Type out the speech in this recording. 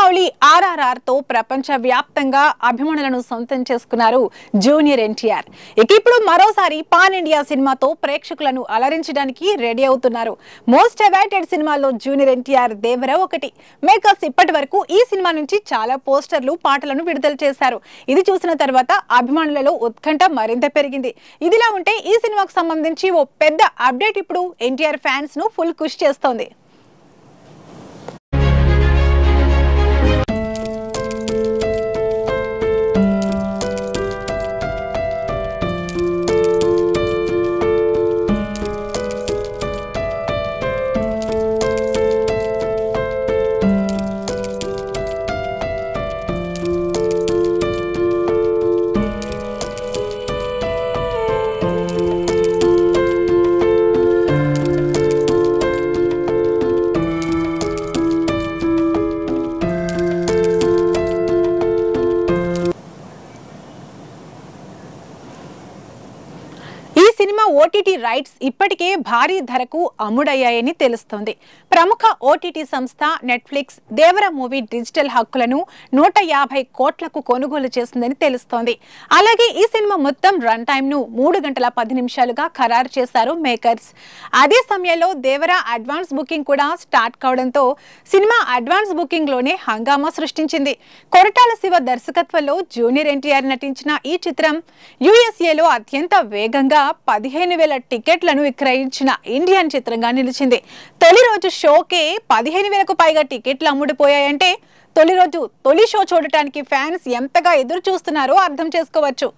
దీపావళి ఆర్ఆర్ఆర్ తో ప్రపంచ వ్యాప్తంగా అభిమానులను సొంతం చేసుకున్నారు జూనియర్ ఎన్టీఆర్. ఇప్పుడు మరోసారి పాన్ ఇండియా సినిమాతో ప్రేక్షకులను అలరించడానికి రెడీ అవుతున్నారు. మోస్ట్ అవైటెడ్ సినిమాల్లో జూనియర్ ఎన్టీఆర్ దేవర ఒకటి. మేకర్స్ ఇప్పటి వరకు ఈ సినిమా నుంచి చాలా పోస్టర్లు, పాటలను విడుదల చేశారు. ఇది చూసిన తర్వాత అభిమానులలో ఉత్కంఠ మరింత పెరిగింది. ఇదిలా ఉంటే ఈ సినిమాకు సంబంధించి ఓ పెద్ద అప్డేట్ ఇప్పుడు ఎన్టీఆర్ ఫ్యాన్స్ ను ఫుల్ ఖుషి చేస్తోంది. సినిమా ఓటీటీ రైట్స్ ఇప్పటికే భారీ ధరకు అమ్ముడయ్యాయని తెలుస్తోంది. ప్రముఖ ఓటీటీ సంస్థ నెట్ఫ్లిక్స్ దేవర మూవీ డిజిటల్ హక్కులను 150 కోట్లకు కొనుగోలు చేసిందని తెలుస్తోంది. అలాగే ఈ సినిమా మొత్తం రన్ టైమ్ ను 3 గంటల 10 నిమిషాలుగా ఖరారు చేశారు మేకర్స్. అదే సమయంలో దేవర అడ్వాన్స్ బుకింగ్ కూడా స్టార్ట్ కావడంతో సినిమా అడ్వాన్స్ బుకింగ్ లోనే హంగామా సృష్టించింది. కొరటాల శివ దర్శకత్వంలో జూనియర్ ఎన్టీఆర్ నటించిన ఈ చిత్రం యుఎస్ఏలో అత్యంత వేగంగా 15,000 టికెట్లను విక్రయించిన ఇండియన్ చిత్రంగా నిలిచింది. తొలి రోజు షోకే 15,000కు పైగా టికెట్లు అమ్ముడుపోయాయంటే తొలి షో చూడటానికి ఫ్యాన్స్ ఎంతగా ఎదురు చూస్తున్నారో అర్థం చేసుకోవచ్చు.